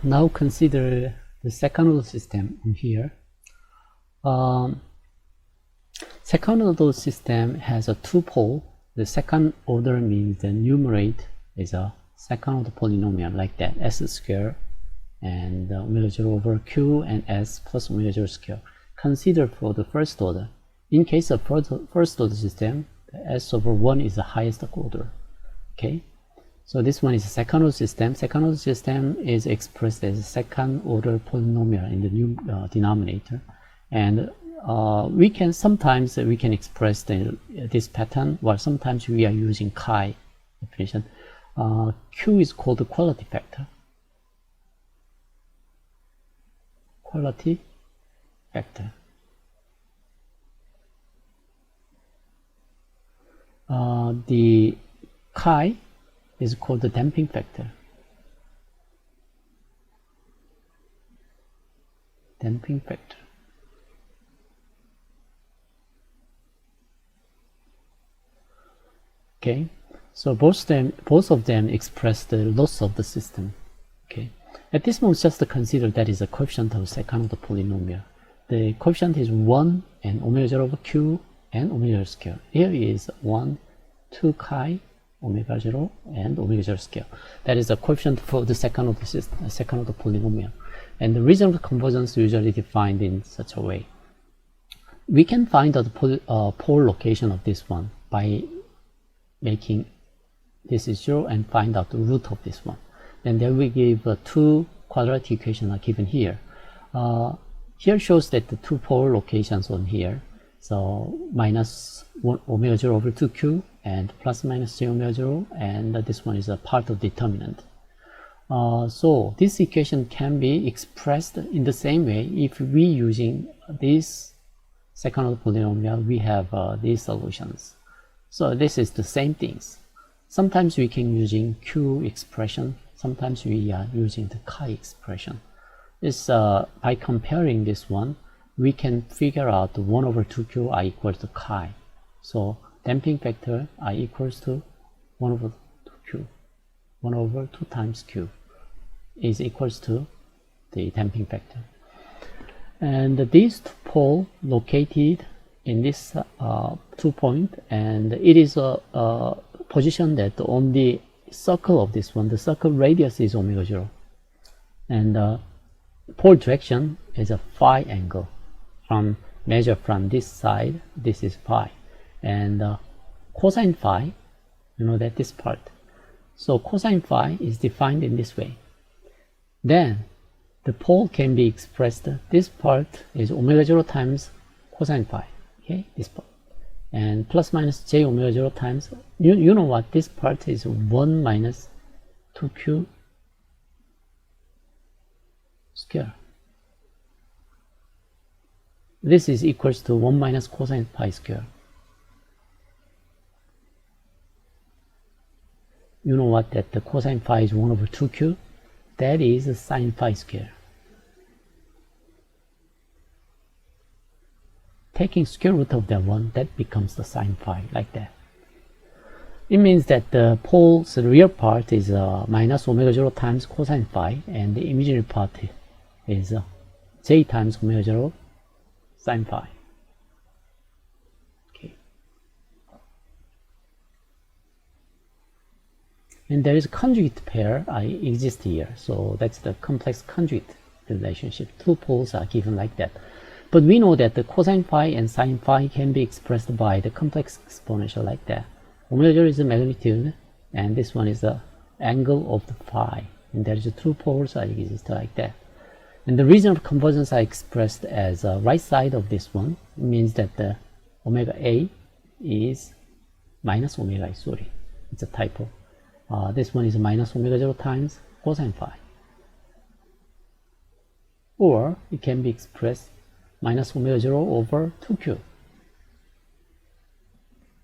Now consider the second order system in here. Second order system has a two-pole. The second order means the numerator is a second order polynomial like that, s square and omega 0 over q and s plus omega 0 square. Consider for the first order. In case of first order system, the s over 1 is the highest order. Okay, so this one is a second order system. Second order system is expressed as a second order polynomial in the new denominator, and we can sometimes express this pattern, while sometimes we are using chi definition. Q is called the quality factor. Quality factor. The chi is called the damping factor. Damping factor. Okay, so both of them express the loss of the system. Okay, at this moment, just to consider that is a coefficient of second order polynomial. The coefficient is 1 and omega 0 over q and omega 0 square. Here is 1, 2 chi omega 0 and omega 0 square. That is the coefficient for the second order system, second order polynomial. And the reasonable convergence is usually defined in such a way. We can find out the pole location of this one by making this is 0 and find out the root of this one. And then we give two quadratic equations are given here. Here shows that the two pole locations on here. So minus 1 omega 0 over 2q and plus minus j omega 0, and this one is a part of determinant. So this equation can be expressed in the same way. If we using this second order polynomial, we have these solutions. So this is the same things. Sometimes we can using q expression, sometimes we are using the chi expression. It's by comparing this one, we can figure out 1 over 2q I equals to chi. So damping factor I equals to 1 over 2q. 1 over 2 times q is equals to the damping factor. And these two poles located in this 2 point, and it is a position that on the circle of this one, the circle radius is omega 0, and pole direction is a phi angle. From measure from this side, this is phi, and cosine phi, you know that this part. So cosine phi is defined in this way. Then the pole can be expressed. This part is omega 0 times cosine phi. Okay, this part, and plus minus j omega 0 times, you know what, this part is 1 minus 2q square. This is equals to 1 minus cosine phi square. You know what, that the cosine phi is 1 over 2q, that is sine phi square. Taking square root of that one, that becomes the sine phi, like that. It means that the pole's real part is minus omega 0 times cosine phi, and the imaginary part is j times omega 0 sine phi. Okay. And there is a conjugate pair exists here, so that's the complex conjugate relationship. Two poles are given like that. But we know that the cosine phi and sine phi can be expressed by the complex exponential like that. Omega 0 is the magnitude, and this one is the angle of the phi. And there is two poles that exist like that. And the reason of convergence are expressed as right side of this one. It means that the omega a is minus omega, sorry, it's a typo. This one is minus omega 0 times cosine phi. Or it can be expressed minus omega 0 over 2q.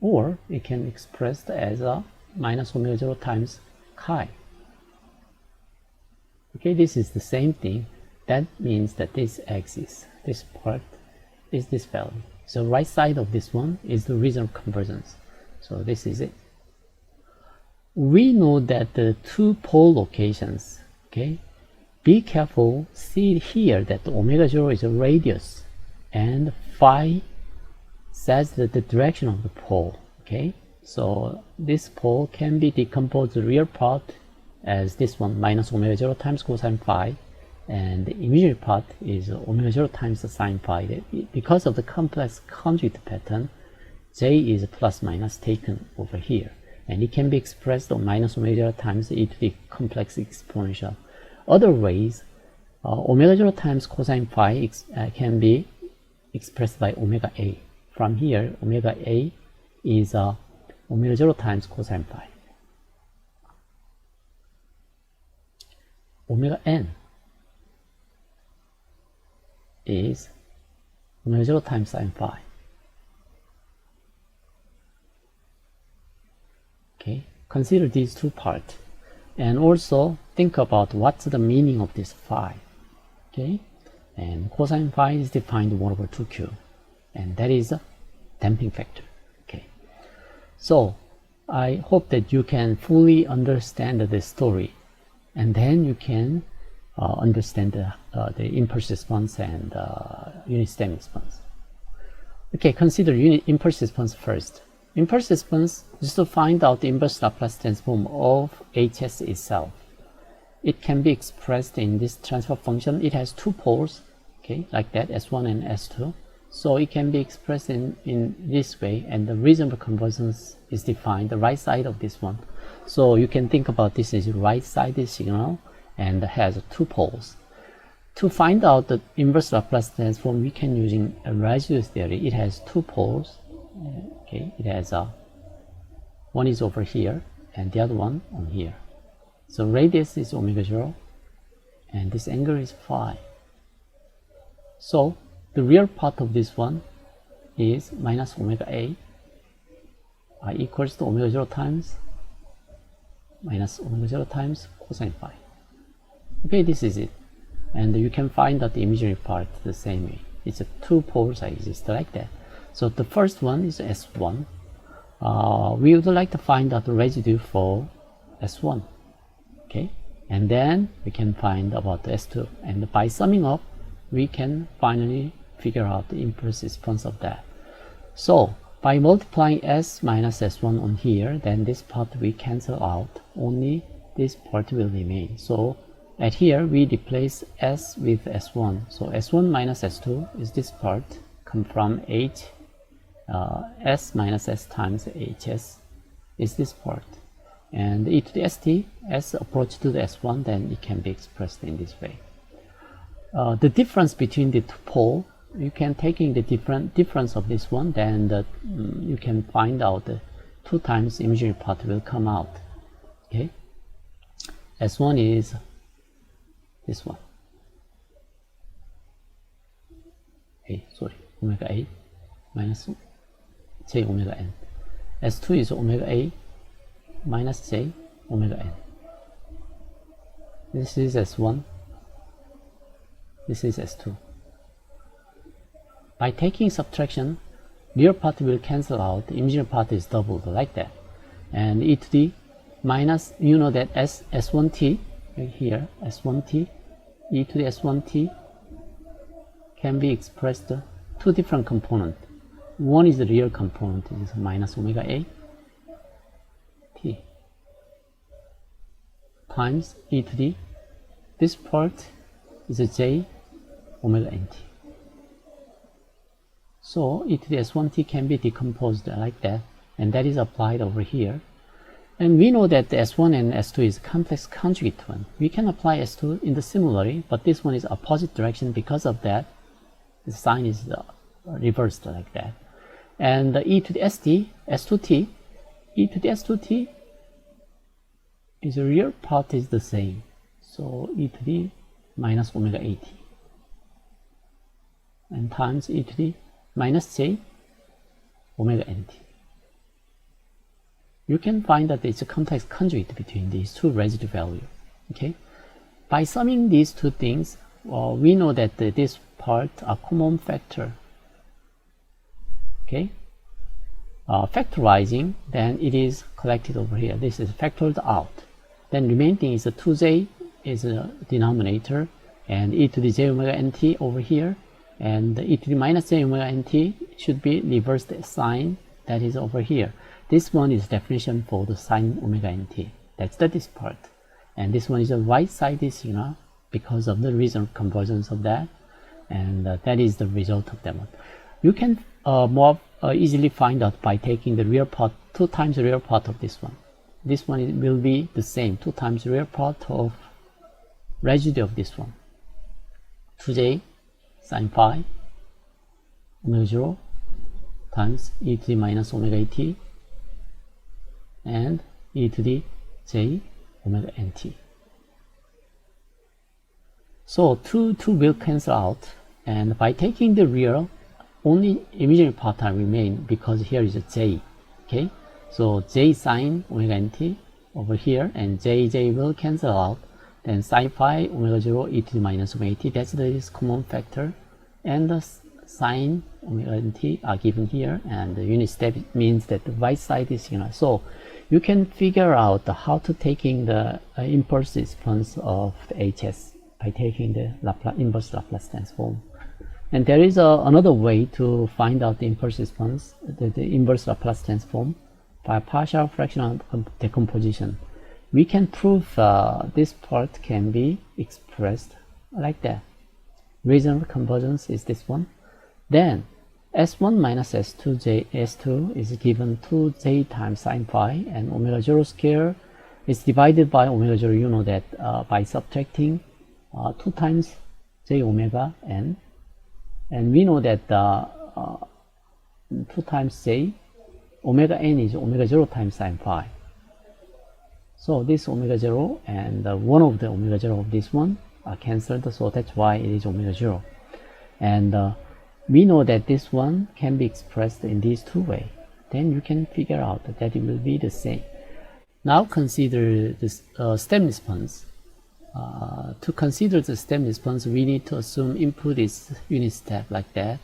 Or it can be expressed as a minus omega 0 times chi. Okay, this is the same thing. That means that this axis, this part, is this value. So right side of this one is the reason of convergence. So this is it. We know that the two pole locations, okay, be careful, see here that the omega 0 is a radius and phi says that the direction of the pole. Okay, so this pole can be decomposed, the real part as this one, minus omega 0 times cosine phi, and the imaginary part is omega 0 times the sine phi. Because of the complex conjugate pattern, j is plus minus taken over here, and it can be expressed on minus omega 0 times e to the complex exponential. Other ways, omega 0 times cosine phi can be expressed by omega a. From here, omega a is omega 0 times cosine phi. Omega n is omega 0 times sine phi. Okay, consider these two parts and also think about what's the meaning of this phi. Okay, and cosine phi is defined 1 over 2q, and that is a damping factor. Okay, so I hope that you can fully understand this story, and then you can understand the impulse response and unit step response. Okay, consider impulse response first. Impulse response is to find out the inverse Laplace transform of Hs itself. It can be expressed in this transfer function. It has two poles, okay, like that, S1 and S2. So it can be expressed in this way, and the reasonable convergence is defined, the right side of this one. So you can think about this as right-sided signal and has two poles. To find out the inverse Laplace transform, we can using a residue theory. It has two poles. Okay, it has one is over here and the other one on here. So radius is omega 0 and this angle is phi. So the real part of this one is minus omega a equals to omega 0 times minus omega 0 times cosine phi. Okay, this is it. And you can find out the imaginary part the same way. It's a two poles that exist like that. So the first one is S1. We would like to find out the residue for S1. Okay, and then we can find about the S2. And by summing up, we can finally figure out the impulse response of that. So by multiplying S minus S1 on here, then this part we cancel out. Only this part will remain. So at here we replace S with S1. So S1 minus S2 is this part, come from H. S minus S times Hs is this part, and e to the st, as approach to the S1, then it can be expressed in this way. The difference between the two poles, you can take in the difference of this one, then you can find out the 2 times imaginary part will come out. Okay, S1 is this one. Omega a minus j omega n. S2 is omega a minus j omega n. This is S1. This is S2. By taking subtraction, real part will cancel out, the imaginary part is doubled like that. And e to the minus, you know that S1t, right here, S1t, e to the S1t can be expressed two different components. One is the real component, it is minus omega a t times e to the, this part is a j omega nt. So e to the S1t can be decomposed like that, and that is applied over here. And we know that the S1 and S2 is complex conjugate one. We can apply S2 in the similarly, but this one is opposite direction. Because of that, the sign is reversed like that. And e to the st, S2t, e to the S2t is the real part is the same. So e to the minus omega at and times e to the minus j omega nt. You can find that it's a complex conjugate between these two residue values. Okay, by summing these two things, we know that this part are common factor. Okay, factorizing, then it is collected over here. This is factored out. Then remaining is the 2j is a denominator, and e to the j omega nt over here, and e to the minus j omega nt should be reversed sign, that is over here. This one is definition for the sine omega nt. That's this part. And this one is the right side is, because of the reasonable convergence of that, and that is the result of that one. You can more easily find out by taking the real part, 2 times the real part of this one. This one will be the same, 2 times the real part of residue of this one. 2j sine phi omega 0 times e to the minus omega t and e to the j omega nt. So 2 will cancel out, and by taking the real, only imaginary part time remain, because here is a j. Okay, so j sine omega nt over here, and j will cancel out. Then sine phi omega 0 e to the minus omega t, that's the common factor, and the sine omega t are given here, and the unit step means that the right side is so you can figure out how to taking the impulse response of the HS by taking the inverse Laplace transform. And there is another way to find out the impulse response, the inverse Laplace transform, by partial fractional decomposition. We can prove this part can be expressed like that. Reasonable convergence is this one. Then S1 minus S2 S2 is given 2j times sine phi, and omega 0 square is divided by omega 0. You know that by subtracting 2 times j omega n, and we know that 2 times j omega n is omega 0 times sine phi. So this omega 0 and one of the omega 0 of this one are cancelled, so that's why it is omega 0. And we know that this one can be expressed in these 2 ways. Then you can figure out that it will be the same. Now consider this stem response. To consider the stem response, we need to assume input is unit step like that.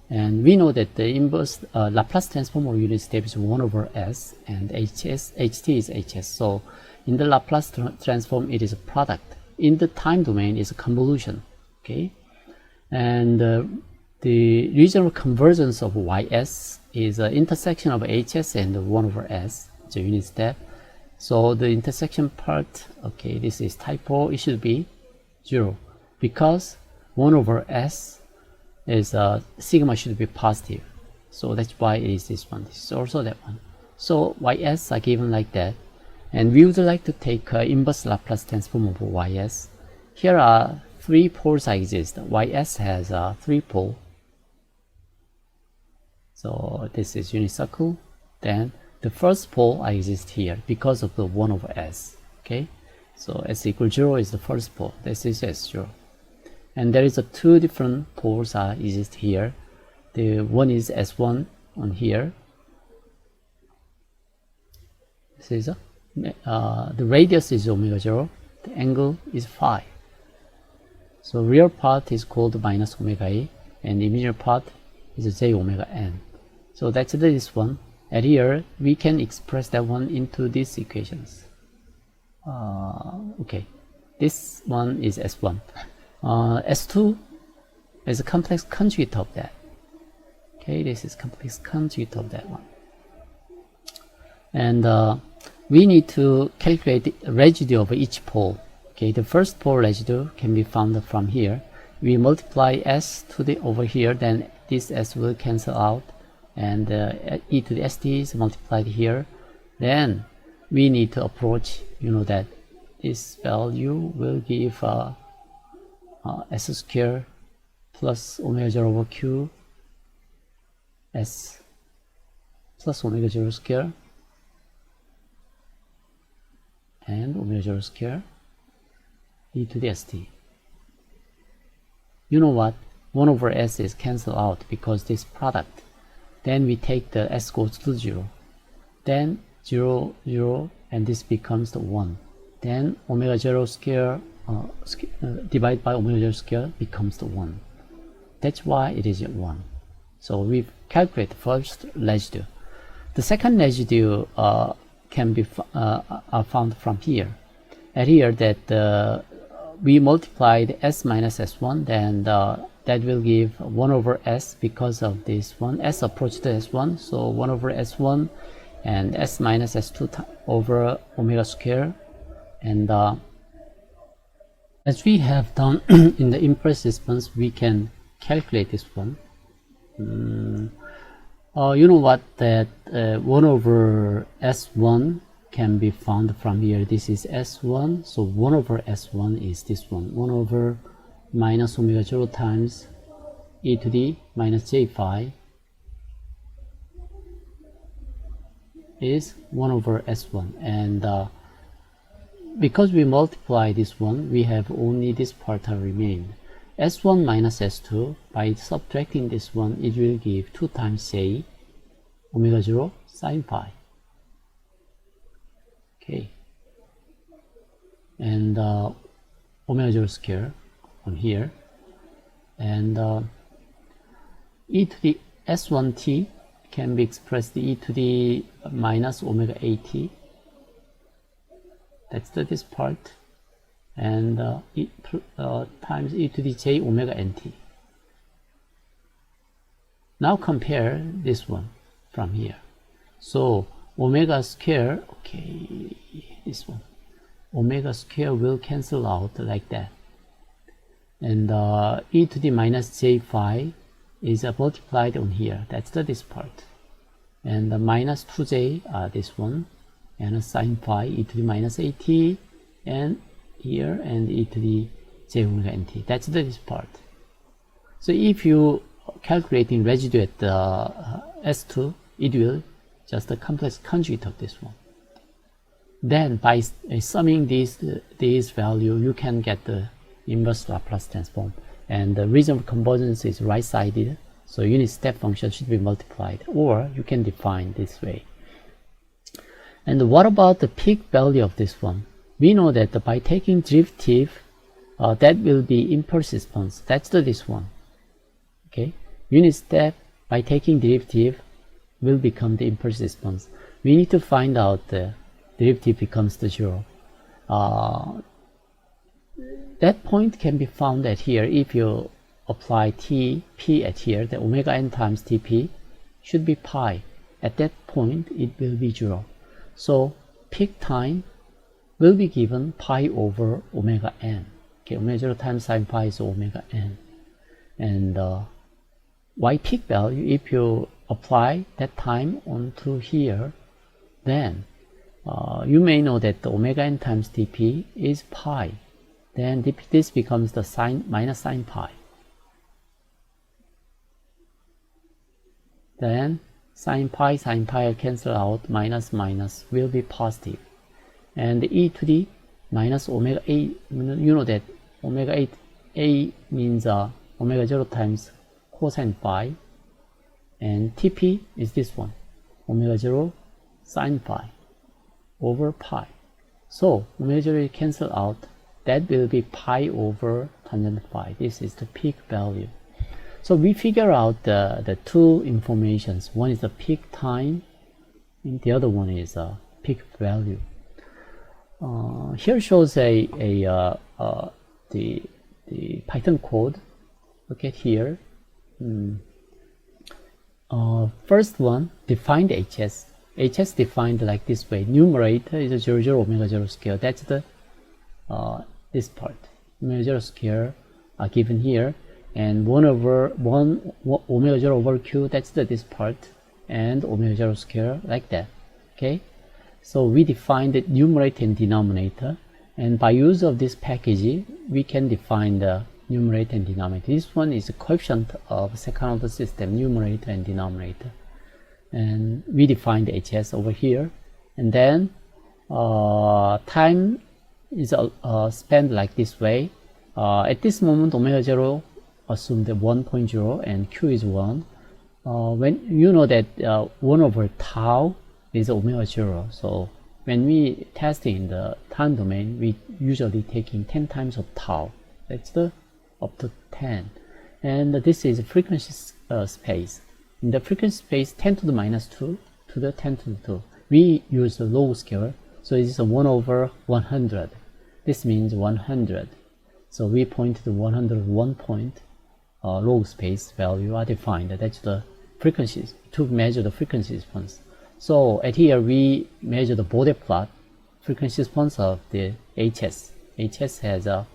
And we know that the inverse Laplace transform of unit step is 1 over s, and ht is hs. So in the Laplace transform, it is a product. In the time domain, it's a convolution. Okay, and the reasonable convergence of ys is an intersection of hs and 1 over s, the unit step. So the intersection part, okay, this is typo, it should be 0, because 1 over s is sigma should be positive. So that's why it is this one. This is also that one. So ys are given like that. And we would like to take inverse Laplace transform of ys. Here are 3 poles exist. Ys has 3 poles. So this is unit circle. Then the first pole exists here because of the 1 over s. Okay, so s equals 0 is the first pole. This is s0. And there is 2 different poles exist here. The one is s1 on here. This is the radius is omega 0. The angle is phi. So real part is called minus omega a, and the imaginary part is j omega n. So that's this one. And here we can express that one into these equations. Okay, this one is S1. S2 is a complex conjugate of that. Okay, this is complex conjugate of that one. And we need to calculate the residue of each pole. Okay, the first pole residue can be found from here. We multiply s to the over here, then this s will cancel out, and e to the st is multiplied here. Then we need to approach, that this value will give s square plus omega 0 over q s plus omega 0 square and omega 0 square e to the st. You know what? 1 over s is cancelled out because this product. Then we take the s goes to 0. Then 0, 0, and this becomes the 1. Then omega 0 square divided by omega 0 square becomes the 1. That's why it is 1. So we calculate the first residue. The second residue can be found from here. And here that we multiplied s minus s1, then that will give 1 over s because of this one. S approached to s1, so 1 over s1 and s minus s2 over omega square. And as we have done in the impulse response, we can calculate this one. You know what, that 1 over s1 can be found from here. This is s1, so 1 over s1 is this one, 1 over minus omega 0 times e to the minus j phi is 1 over s1. And because we multiply this one, we have only this part that remain. S1 minus S2, by subtracting this one, it will give 2 times J omega 0 sine phi. Okay. And omega 0 square on here. And e to the S1t can be expressed e to the minus omega at. That's this part. And times e to the j omega nt. Now compare this one from here. So omega square, okay, this one, omega square will cancel out like that. And e to the minus j phi is multiplied on here. That's this part. And the minus 2j, this one, and a sine phi e to the minus at, and here, and e to the j omega nt. That's this part. So if you calculating residue at S2, it will just a complex conjugate of this one. Then by summing these value, you can get the inverse Laplace transform. And the reason of convergence is right-sided, so unit step function should be multiplied, or you can define this way. And what about the peak value of this one? We know that by taking derivative, that will be impulse response. That's this one. Okay, unit step by taking derivative will become the impulse response. We need to find out the derivative becomes the 0. That point can be found at here. If you apply P at here, the omega n times Tp should be pi. At that point, it will be 0. So peak time will be given pi over omega n. Okay, omega 0 times sine pi is omega n. And y peak value, if you apply that time onto here, then you may know that the omega n times dp is pi. Then this becomes the sine minus sine pi. Then sine pi cancel out, minus minus will be positive. And e to the minus omega a, you know that omega a means omega 0 times cosine phi, and Tp is this one, omega 0 sine phi over pi. So omega 0 cancel out, that will be pi over tangent phi. This is the peak value. So we figure out the two informations. One is the peak time, and the other one is peak value. Here shows the Python code. Look at here. First one, defined HS. HS defined like this way. Numerator is 0, 0, omega 0 square. That's the this part. Omega 0 square are given here, and 1 over 1 omega 0 over q. That's this part, and omega 0 square like that. Okay. So we define the numerator and denominator, and by use of this package, we can define the numerator and denominator. This one is a coefficient of second order system, numerator and denominator. And we define the HS over here, and then time is spent like this way. At this moment, omega 0 assume the 1.0 and q is 1. When you know that 1 over tau is omega 0, so when we testing in the time domain, we usually taking 10 times of tau. That's the up to 10. And this is frequency space. In the frequency space, 10 to the minus 2 to the 10 to the 2. We use the log scale, so it's 1 over 100. This means 100. So we point to 101 point log space value are defined. That's the frequencies to measure the frequency response. So at here we measure the Bode plot frequency response of the HS. HS has the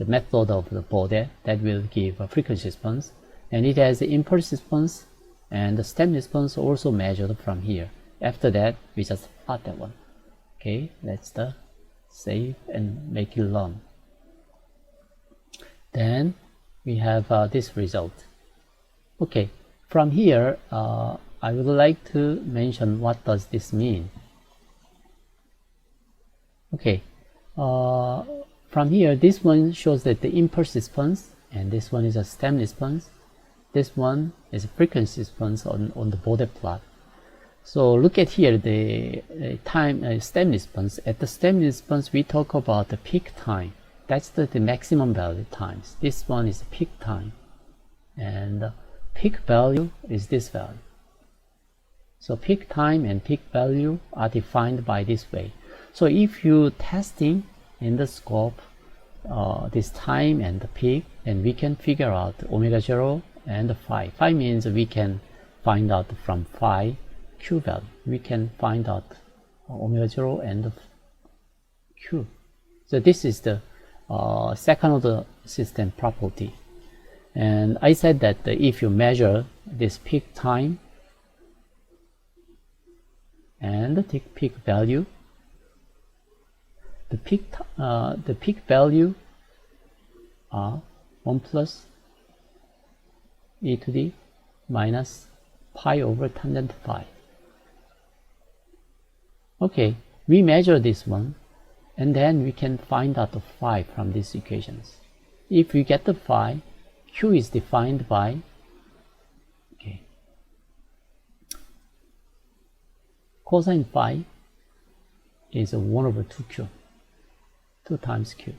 method of the Bode that will give a frequency response, and it has the impulse response and the step response also measured from here. After that, we just plot that one. Okay, let's save and make it run. Then we have this result. Okay, from here, I would like to mention what does this mean. Okay, from here, this one shows that the impulse response, and this one is a stem response. This one is a frequency response on the Bode plot. So look at here, the time stem response. At the stem response, we talk about the peak time. That's the maximum value times. This one is peak time, and the peak value is this value. So peak time and peak value are defined by this way. So if you testing in the scope this time and the peak, then we can figure out omega 0 and phi. Phi means we can find out from phi Q value. We can find out omega 0 and Q. So this is the second order system property. And I said that if you measure this peak time and the peak value, the peak value are 1 plus e to the minus pi over tangent phi. Okay, we measure this one, and then we can find out the phi from these equations. If we get the phi, Q is defined by, okay, cosine phi is 1 over 2Q, 2 times Q.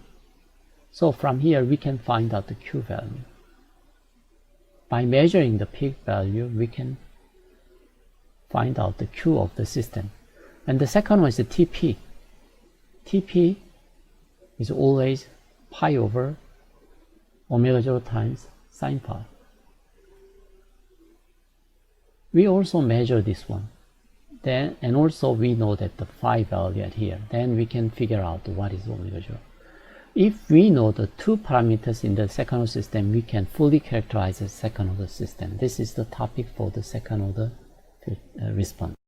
So from here we can find out the Q value. By measuring the peak value, we can find out the Q of the system. And the second one is the TP. TP is always pi over omega 0 times sine phi. We also measure this one. Then, and also we know that the phi value at here. Then we can figure out what is omega 0. If we know the two parameters in the second order system, we can fully characterize the second order system. This is the topic for the second order response.